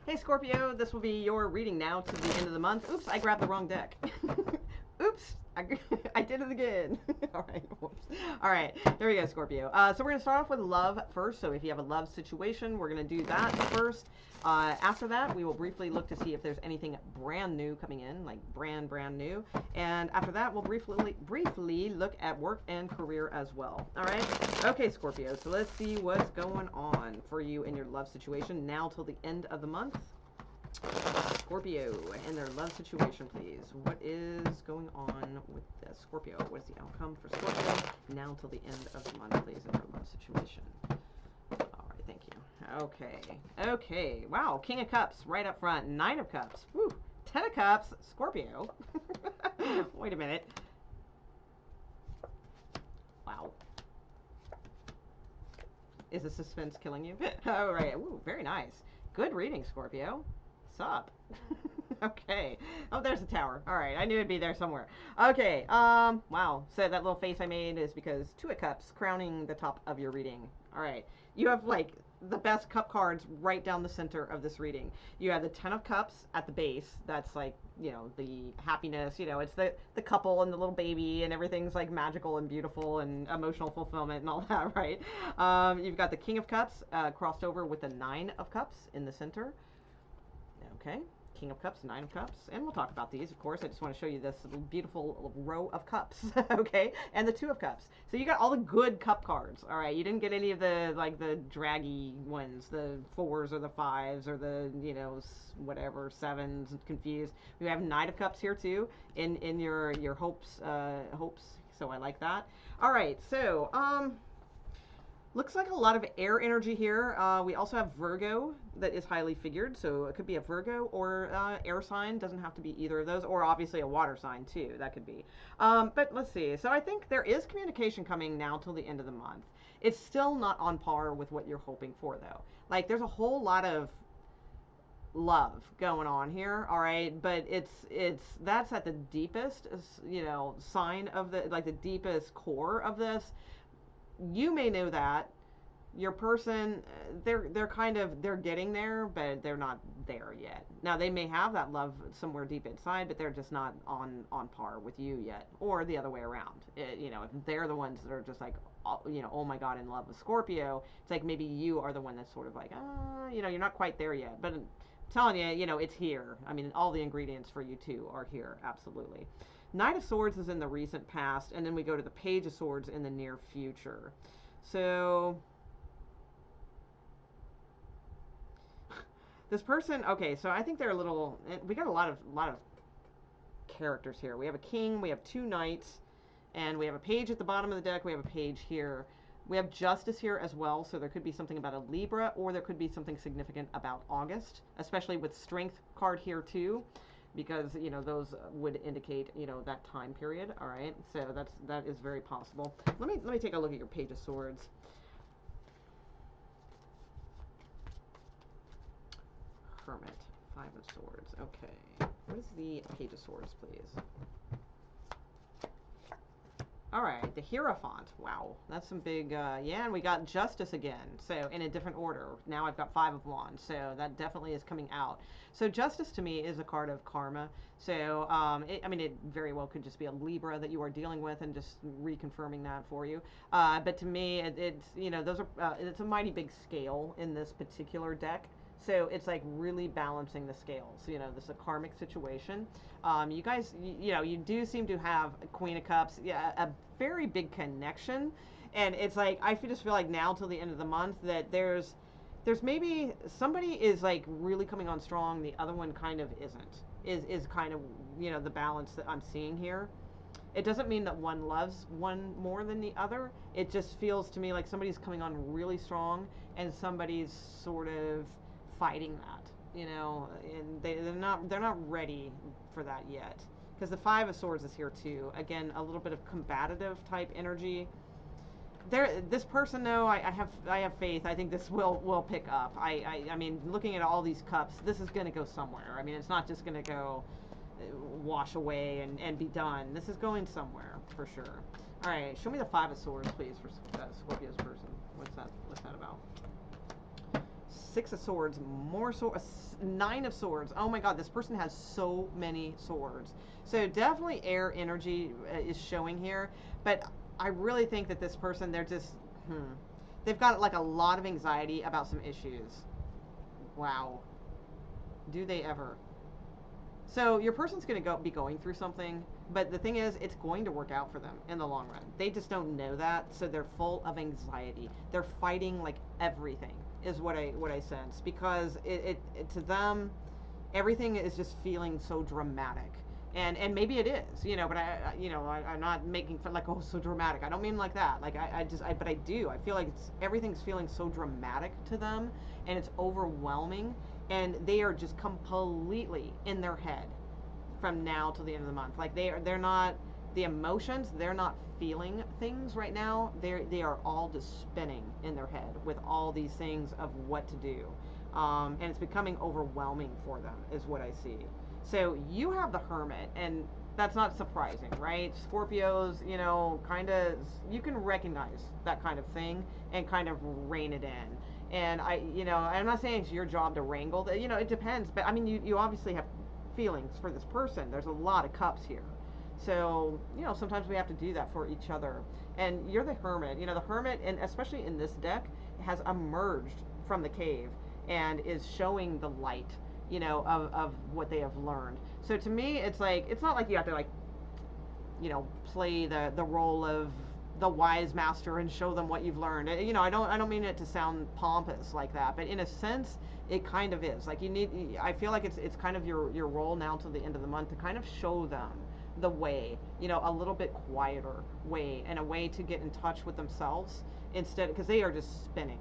Hey Scorpio, this will be your reading now to the end of the month. Oops, I grabbed the wrong deck. Oops, I did it again. All right, whoops. All right, there we go, Scorpio. So we're gonna start off with love first. So if you have a love situation, we're gonna do that first. After that, we will briefly look to see if there's anything brand new coming in, like brand new. And after that, we'll briefly look at work and career as well. All right. Okay, Scorpio. So let's see what's going on for you in your love situation now till the end of the month. Scorpio and their love situation, please. What is going on with this? Scorpio, what is the outcome for Scorpio now till the end of the month, please, in their love situation? All right, thank you. Okay. Okay. Wow, King of Cups right up front. 9 of Cups. Woo. 10 of Cups. Scorpio. Wait a minute. Wow. Is the suspense killing you? All right. Ooh, very nice. Good reading, Scorpio. Sup? Okay. Oh, there's the tower. All right. I knew it'd be there somewhere. Okay. Wow. So that little face I made is because 2 of Cups crowning the top of your reading. All right. You have like the best cup cards right down the center of this reading. You have the 10 of Cups at the base. That's like, you know, the happiness, you know, it's the couple and the little baby and everything's like magical and beautiful and emotional fulfillment and all that, right? You've got the King of Cups crossed over with the 9 of Cups in the center. Okay. King of Cups, 9 of Cups, and we'll talk about these, of course. I just want to show you this beautiful row of cups, okay, and the 2 of Cups. So you got all the good cup cards, all right. You didn't get any of the like the draggy ones, the 4s or the 5s or the, you know, whatever 7s. Confused. We have 9 of Cups here too in your hopes. So I like that. All right, so looks like a lot of air energy here. We also have Virgo that is highly figured, so it could be a Virgo or air sign. Doesn't have to be either of those, or obviously a water sign too. That could be. But let's see. So I think there is communication coming now till the end of the month. It's still not on par with what you're hoping for, though. Like there's a whole lot of love going on here, all right, but that's at the deepest, you know, sign of the like the deepest core of this. You may know that your person, they're kind of, they're getting there, but they're not there yet. Now they may have that love somewhere deep inside, but they're just not on par with you yet, or the other way around. You know, if they're the ones that are just like, you know, oh my god, in love with Scorpio, it's like maybe you are the one that's sort of like, you know, you're not quite there yet, but I'm telling you, you know, it's here. I mean, all the ingredients for you too are here, absolutely. Knight of Swords is in the recent past, and then we go to the Page of Swords in the near future. So this person, okay, so I think they're a little, we got a lot of characters here. We have a king, we have 2 knights, and we have a page at the bottom of the deck. We have a page here. We have Justice here as well, so there could be something about a Libra, or there could be something significant about August, especially with Strength card here too, because, you know, those would indicate, you know, that time period. All right, so that is very possible. Let me take a look at your Page of Swords. Hermit, 5 of Swords. Okay, what is the Page of Swords, please? All right, the Hierophant. Wow, that's some big, yeah, and we got Justice again, so in a different order. Now I've got 5 of Wands, so that definitely is coming out. So Justice to me is a card of karma. So, I mean, it very well could just be a Libra that you are dealing with and just reconfirming that for you. But to me, it's, you know, those are, it's a mighty big scale in this particular deck. So it's like really balancing the scales. You know, this is a karmic situation. You guys, you know, you do seem to have a Queen of Cups, yeah, a very big connection. And it's like, I just feel like now till the end of the month that there's maybe somebody is like really coming on strong. The other one kind of isn't, is kind of, you know, the balance that I'm seeing here. It doesn't mean that one loves one more than the other. It just feels to me like somebody's coming on really strong and somebody's sort of fighting that, you know, and they're not ready for that yet, because the 5 of Swords is here too. Again, a little bit of combative type energy. This person though, I have faith. I think this will pick up. I mean, looking at all these cups, this is going to go somewhere. I mean, it's not just going to go wash away and be done. This is going somewhere for sure. All right, show me the 5 of Swords, please, for Scorpio's person. What's that about? Six of Swords, more swords, Nine of Swords. Oh my God, this person has so many swords. So definitely air energy is showing here. But I really think that this person, they're just, they've got like a lot of anxiety about some issues. Wow. Do they ever? So your person's going to be going through something, but the thing is, it's going to work out for them in the long run. They just don't know that, so they're full of anxiety. They're fighting like everything, is what I sense, because it to them, everything is just feeling so dramatic. And maybe it is, you know, but I'm not making fun like, oh, so dramatic. I don't mean like that. Like but I do. I feel like everything's feeling so dramatic to them, and it's overwhelming, and they are just completely in their head from now till the end of the month. Like they're not the emotions. They're not feeling things right now. They are all just spinning in their head with all these things of what to do, and it's becoming overwhelming for them, is what I see. So you have the Hermit, and that's not surprising, right? Scorpios, you know, kind of, you can recognize that kind of thing and kind of rein it in. And I'm not saying it's your job to wrangle, you know, it depends. But I mean, you obviously have feelings for this person. There's a lot of cups here. So, you know, sometimes we have to do that for each other. And you're the Hermit. You know, the Hermit, and especially in this deck, has emerged from the cave and is showing the light, you know, of what they have learned. So to me, it's like, it's not like you have to, like, you know, play the role of the wise master and show them what you've learned. You know, I don't mean it to sound pompous like that, but in a sense, it kind of is. Like I feel like it's kind of your role now till the end of the month to kind of show them the way, you know, a little bit quieter way, and a way to get in touch with themselves instead, because they are just spinning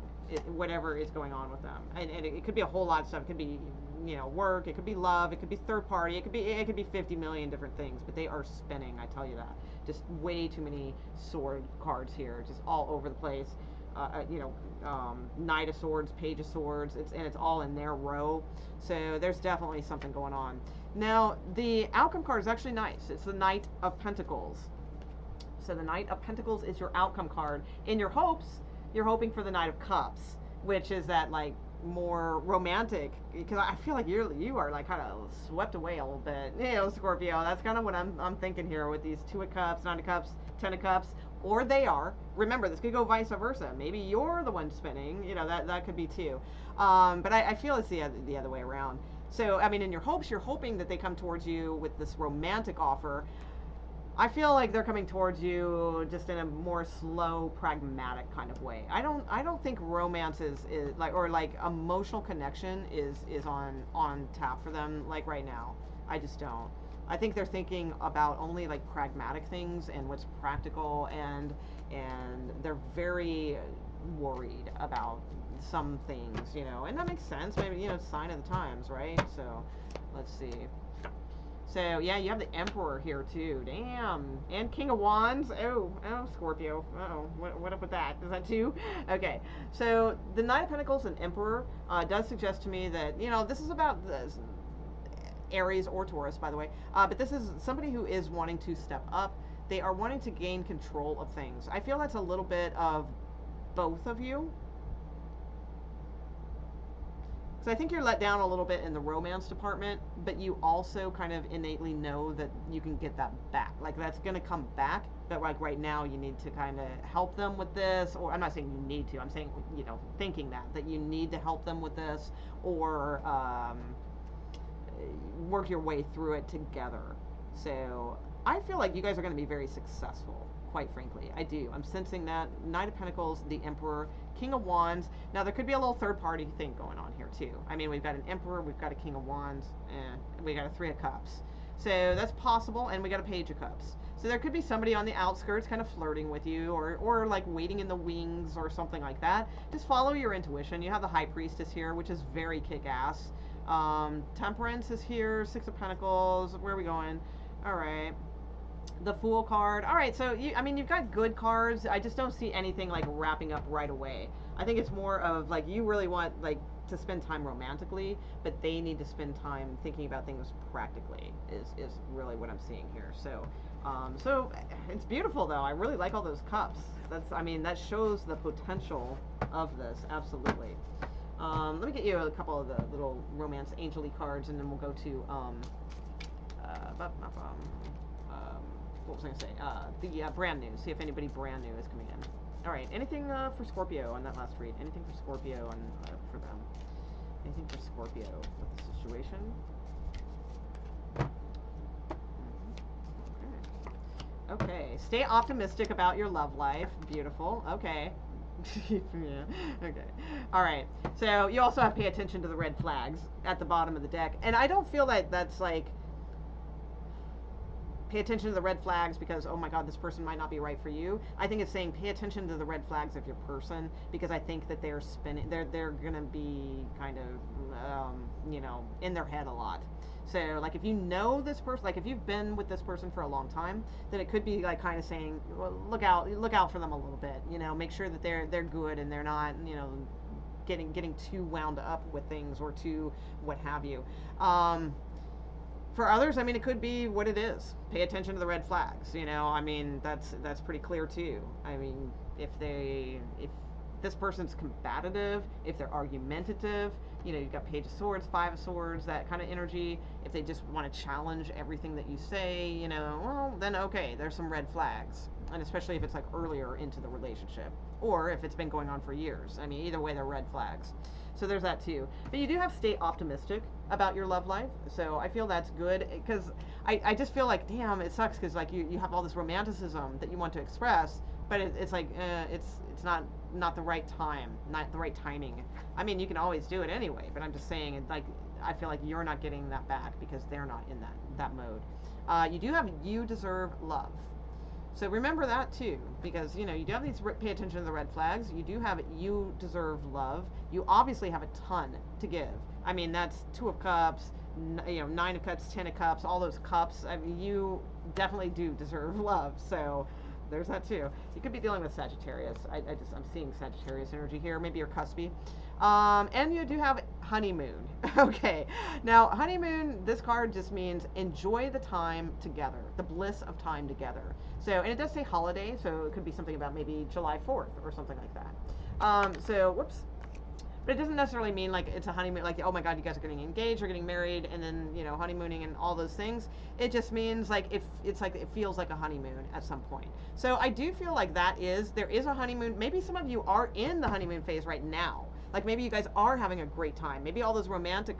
whatever is going on with them, and it could be a whole lot of stuff. It could be, you know, work, it could be love, it could be third party, it could be 50 million different things, but they are spinning, I tell you that. Just way too many sword cards here, just all over the place. Knight of Swords, Page of Swords, it's all in their row. So there's definitely something going on. Now, the outcome card is actually nice. It's the Knight of Pentacles. So the Knight of Pentacles is your outcome card. In your hopes, you're hoping for the Knight of Cups, which is that, like, more romantic, because I feel like you are like kind of swept away a little bit, you know, Scorpio. That's kind of what I'm thinking here with these 2 of Cups, 9 of Cups, 10 of Cups, or they are. Remember, this could go vice versa. Maybe you're the one spinning, you know, that could be too. But I feel it's the other way around. So I mean, in your hopes, you're hoping that they come towards you with this romantic offer. I feel like they're coming towards you just in a more slow, pragmatic kind of way. I don't think romance is like, or like emotional connection is on tap for them like right now. I just don't. I think they're thinking about only like pragmatic things and what's practical, and they're very worried about some things, you know, and that makes sense. Maybe, you know, sign of the times, right? So let's see. So, yeah, you have the Emperor here, too. Damn. And King of Wands. Oh, Scorpio. Uh-oh. What up with that? Is that 2? Okay. So, the Knight of Pentacles and Emperor does suggest to me that, you know, this is about this Aries or Taurus, by the way. But this is somebody who is wanting to step up. They are wanting to gain control of things. I feel that's a little bit of both of you. So I think you're let down a little bit in the romance department, but you also kind of innately know that you can get that back. Like, that's going to come back, but like right now you need to kind of help them with this, or I'm not saying you need to, I'm saying, you know, thinking that you need to help them with this, or work your way through it together. So I feel like you guys are going to be very successful, quite frankly. I do. I'm sensing that. Knight of Pentacles, the Emperor, King of Wands. Now, there could be a little third-party thing going on here, too. I mean, we've got an Emperor, we've got a King of Wands, and we got a 3 of Cups. So that's possible, and we got a Page of Cups. So there could be somebody on the outskirts kind of flirting with you, or like waiting in the wings or something like that. Just follow your intuition. You have the High Priestess here, which is very kick-ass. Temperance is here, 6 of Pentacles. Where are we going? All right. The Fool card. All right, so you've got good cards. I just don't see anything like wrapping up right away. I think it's more of like you really want like to spend time romantically, but they need to spend time thinking about things practically. Is really what I'm seeing here. So, so it's beautiful though. I really like all those cups. That shows the potential of this. Absolutely. Let me get you a couple of the little romance angel-y cards, and then we'll go to what was I going to say? The brand new. See if anybody brand new is coming in. All right. Anything for Scorpio on that last read? Anything for Scorpio on for them? Anything for Scorpio with the situation? Okay. Okay. Stay optimistic about your love life. Beautiful. Okay. Yeah. Okay. All right. So you also have to pay attention to the red flags at the bottom of the deck, and I don't feel like that's like pay attention to the red flags because, oh my God, this person might not be right for you. I think it's saying pay attention to the red flags of your person because I think that they're spinning, they're going to be kind of, you know, in their head a lot. So, like, if you know this person, like, if you've been with this person for a long time, then it could be, like, kind of saying, well, look out for them a little bit, you know, make sure that they're good and they're not, you know, getting too wound up with things or too what have you. For others, I mean, it could be what it is. Pay attention to the red flags. You know, I mean, that's pretty clear too. I mean, if this person's combative, if they're argumentative, you know, you've got Page of Swords, Five of Swords, that kind of energy. If they just want to challenge everything that you say, you know, well, then okay, there's some red flags. And especially if it's like earlier into the relationship or if it's been going on for years. I mean, either way, they're red flags. So there's that too. But you do have to stay optimistic about your love life. So I feel that's good because I just feel like, damn, it sucks because like you have all this romanticism that you want to express, but it's like, it's not the right time, not the right timing. I mean, you can always do it anyway, but I'm just saying, like, I feel like you're not getting that back because they're not in that mode. You do have you deserve love. So remember that too, because you know you do have these. Pay attention to the red flags. You do have you deserve love. You obviously have a ton to give. I mean, that's Two of Cups, you know, Nine of Cups, Ten of Cups, all those cups. I mean, you definitely do deserve love. So there's that too. You could be dealing with Sagittarius. I'm seeing Sagittarius energy here. Maybe you're cuspy. And you do have honeymoon. Okay. Now, honeymoon, this card just means enjoy the time together, the bliss of time together. So, and it does say holiday, so it could be something about maybe July 4th or something like that. Whoops. But it doesn't necessarily mean like it's a honeymoon, like, oh my God, you guys are getting engaged or getting married and then, you know, honeymooning and all those things. It just means like it's like it feels like a honeymoon at some point. So I do feel like there is a honeymoon. Maybe some of you are in the honeymoon phase right now. Like maybe you guys are having a great time. Maybe all those romantic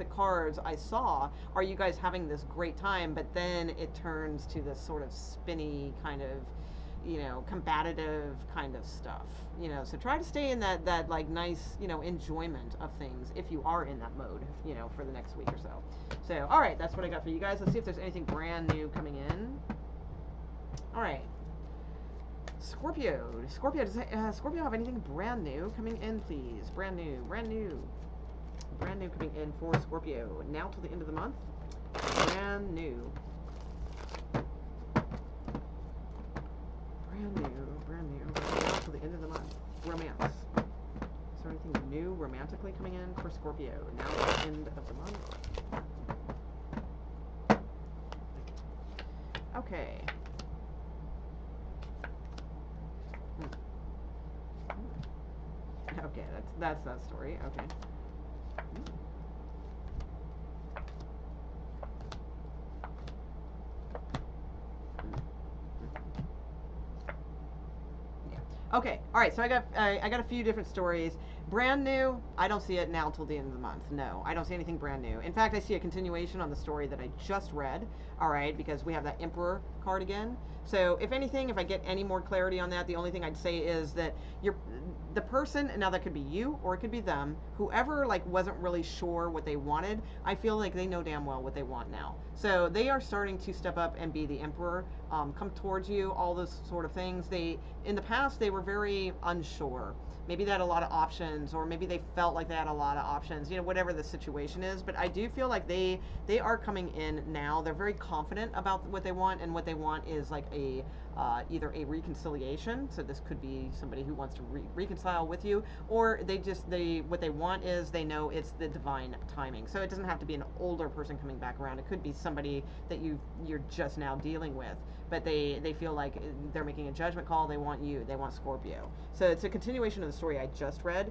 cards I saw are you guys having this great time, but then it turns to this sort of spinny kind of, you know, combative kind of stuff, you know, so try to stay in that like nice, you know, enjoyment of things if you are in that mode, you know, for the next week or so. All right, that's what I got for you guys. Let's see if there's anything brand new coming in. All right, Scorpio, does Scorpio have anything brand new coming in, please? Brand new coming in for Scorpio now till the end of the month. Brand new now till the end of the month. Romance. Is there anything new romantically coming in for Scorpio now till the end of the month? Okay. Okay, that's that story. Okay. Okay, all right, so I got a few different stories. Brand new, I don't see it now till the end of the month. No, I don't see anything brand new. In fact, I see a continuation on the story that I just read, all right, because we have that Emperor card again. So if anything, if I get any more clarity on that, the only thing I'd say is that the person, now that could be you or it could be them, whoever like wasn't really sure what they wanted, I feel like they know damn well what they want now. So they are starting to step up and be the Emperor, come towards you, all those sort of things. In the past, they were very unsure. Maybe they had a lot of options, or maybe they felt like they had a lot of options, you know, whatever the situation is. But I do feel like they are coming in now. They're very confident about what they want, and what they want is like either a reconciliation. So this could be somebody who wants to reconcile with you, or what they want is they know it's the divine timing. So it doesn't have to be an older person coming back around. It could be somebody that you're just now dealing with. but they feel like they're making a judgment call. They want you. They want Scorpio. So it's a continuation of the story I just read.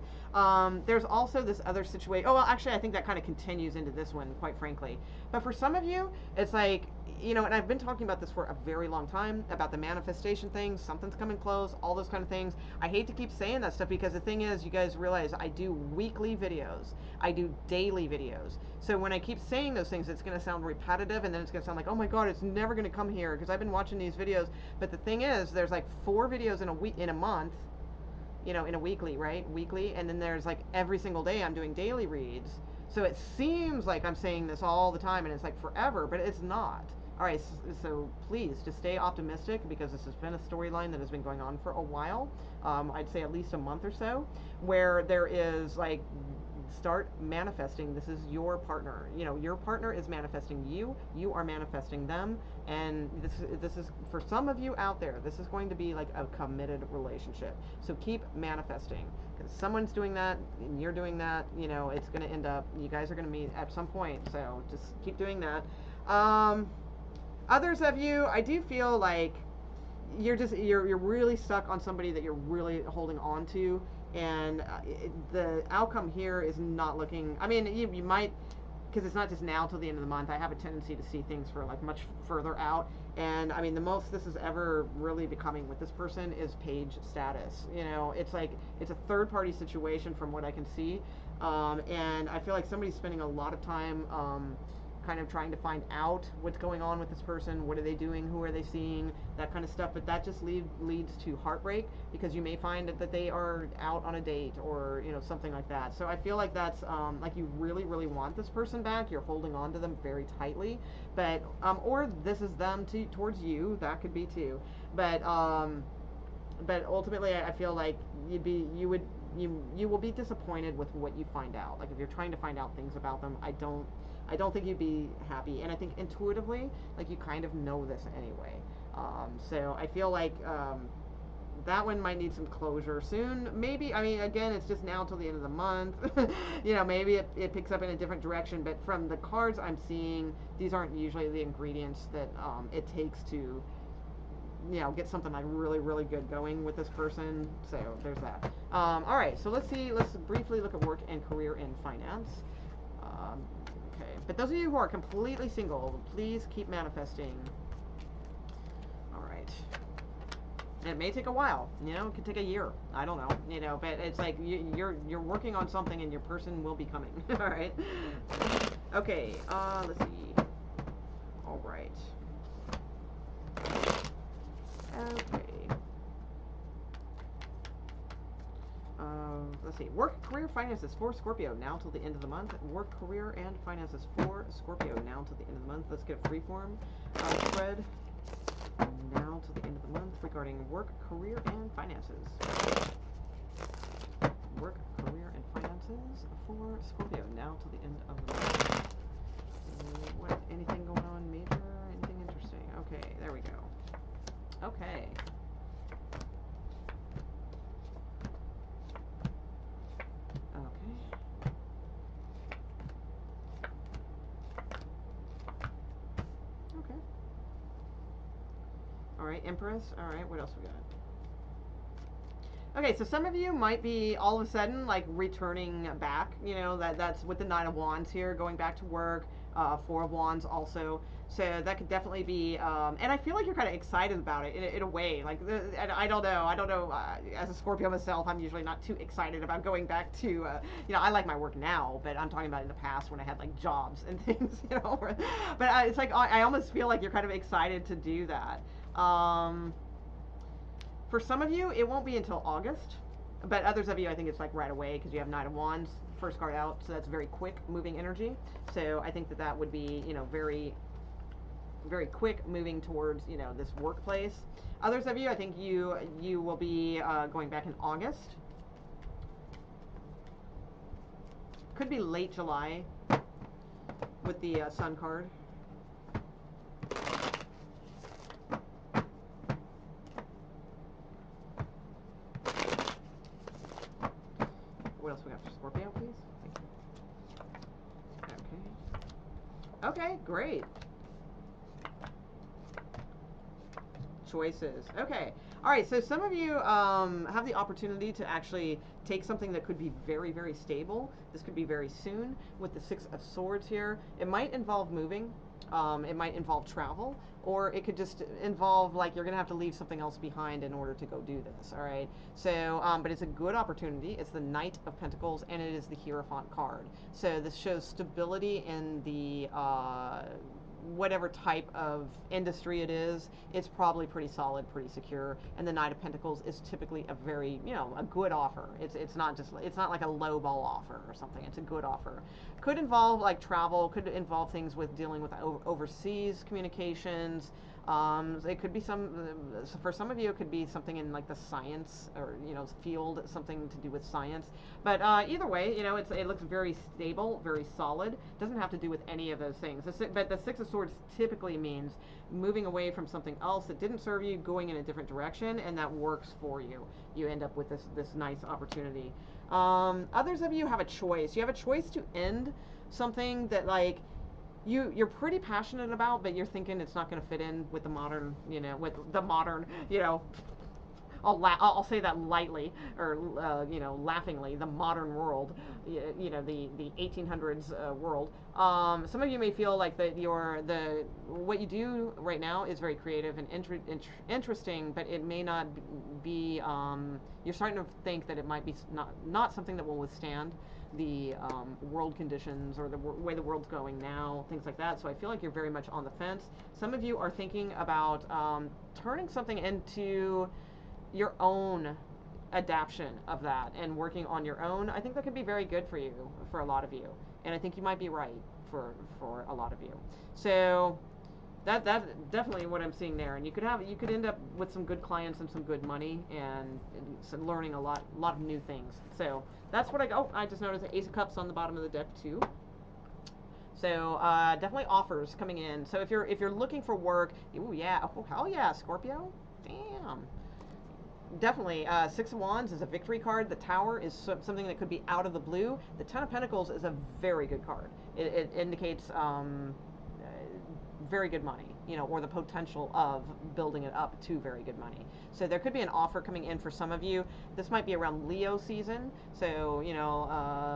There's also this other situation. Oh, well, actually, I think that kind of continues into this one, quite frankly. But for some of you, it's like, you know, and I've been talking about this for a very long time, about the manifestation things, something's coming close, all those kind of things. I hate to keep saying that stuff because the thing is, you guys realize I do weekly videos. I do daily videos. So when I keep saying those things, it's going to sound repetitive, and then it's going to sound like, oh my God, it's never going to come here because I've been watching these videos. But the thing is, there's like 4 videos in a week, in a month, you know, in a weekly, right? Weekly. And then there's like every single day I'm doing daily reads. So it seems like I'm saying this all the time and it's like forever, but it's not. All right, so please just stay optimistic because this has been a storyline that has been going on for a while. I'd say at least a month or so, where there is like, start manifesting. This is your partner. You know, your partner is manifesting you. You are manifesting them. And this is for some of you out there, this is going to be like a committed relationship. So keep manifesting because someone's doing that and you're doing that. You know, it's going to end up, you guys are going to meet at some point. So just keep doing that. Others of you, I do feel like you're really stuck on somebody that you're really holding on to, and the outcome here is not looking, I mean, you might, because it's not just now till the end of the month. I have a tendency to see things for like much further out, and I mean, the most this is ever really becoming with this person is page status. You know, it's like it's a third party situation from what I can see, and I feel like somebody's spending a lot of time kind of trying to find out what's going on with this person. What are they doing? Who are they seeing? That kind of stuff. But that just leads to heartbreak because you may find that they are out on a date or, you know, something like that. So I feel like that's like you really, really want this person back. You're holding on to them very tightly. But or this is them towards you. That could be too. But ultimately, I feel like you will be disappointed with what you find out. Like if you're trying to find out things about them, I don't think you'd be happy. And I think intuitively, like you kind of know this anyway. So I feel like that one might need some closure soon. Maybe, I mean, again, it's just now till the end of the month. You know, maybe it picks up in a different direction. But from the cards I'm seeing, these aren't usually the ingredients that it takes to, you know, get something like really, really good going with this person. So there's that. All right, so let's briefly look at work and career and finance. Okay, but those of you who are completely single, please keep manifesting. All right. It may take a while, you know, it could take a year. I don't know, you know, but it's like you're working on something and your person will be coming. All right. Okay, let's see. All right. Okay. Let's see. Work, career, finances for Scorpio now till the end of the month. Work, career, and finances for Scorpio now till the end of the month. Let's get a freeform spread now till the end of the month regarding work, career, and finances. Work, career, and finances for Scorpio now till the end of the month. What? Anything going on major? Anything interesting? Okay, there we go. Okay. Okay. All right, Empress. All right, what else we got? Okay, so some of you might be all of a sudden like returning back. You know, that's with the Nine of Wands here, going back to work. Four of Wands also. So that could definitely be, and I feel like you're kind of excited about it in a way. Like, I don't know. As a Scorpio myself, I'm usually not too excited about going back to, you know, I like my work now, but I'm talking about in the past when I had like jobs and things, you know. But it's like I almost feel like you're kind of excited to do that. For some of you, it won't be until August, but others of you, I think it's like right away because you have Knight of Wands, first card out, so that's very quick moving energy. So I think that would be, you know, very, very quick moving towards, you know, this workplace. Others of you, I think you will be going back in August. Could be late July with the Sun card. What else we got for Scorpio, please? Thank you. Okay. Okay, great. choices. Okay. All right. So some of you have the opportunity to actually take something that could be very, very stable. This could be very soon with the Six of Swords here. It might involve moving. It might involve travel, or it could just involve like you're gonna have to leave something else behind in order to go do this. All right. So, but it's a good opportunity. It's the Knight of Pentacles, and it is the Hierophant card. So this shows stability in the whatever type of industry it is. It's probably pretty solid, pretty secure. And the Knight of Pentacles is typically a very, a good offer. It's not like a low ball offer or something. It's a good offer. Could involve like travel. Could involve things with dealing with overseas communications. It could be for some of you, it could be something in like the science or, field, something to do with science. But either way, it looks very stable, very solid. Doesn't have to do with any of those things. But the Six of Swords typically means moving away from something else that didn't serve you, going in a different direction, and that works for you. You end up with this nice opportunity. Others of you have a choice. You have a choice to end something that like you're pretty passionate about, but you're thinking it's not going to fit in with the modern, with the modern, I'll say that lightly or laughingly, the modern world, the 1800s world. Some of you may feel like that what you do right now is very creative and interesting, but it may not be. You're starting to think that it might be not something that will withstand the world conditions or the way the world's going now, things like that. So I feel like you're very much on the fence. Some of you are thinking about turning something into your own adaptation of that and working on your own. I think that could be very good for you, for a lot of you. And I think you might be right for a lot of you. So that's definitely what I'm seeing there. And you could end up with some good clients and some good money and learning a lot of new things. So that's what I just noticed the Ace of Cups on the bottom of the deck too. So definitely offers coming in. So if you're looking for work, ooh yeah, oh hell yeah, Scorpio, damn. Definitely, Six of Wands is a victory card. The Tower is something that could be out of the blue. The Ten of Pentacles is a very good card. It indicates very good money, or the potential of building it up to very good money. So there could be an offer coming in for some of you. This might be around Leo season, so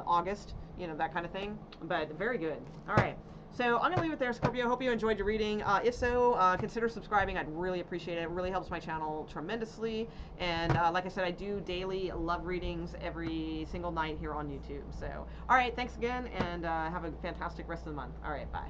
August, that kind of thing. But very good. All right. So I'm going to leave it there, Scorpio. Hope you enjoyed your reading. If so, consider subscribing. I'd really appreciate it. It really helps my channel tremendously. And like I said, I do daily love readings every single night here on YouTube. So, all right, thanks again, and have a fantastic rest of the month. All right, bye.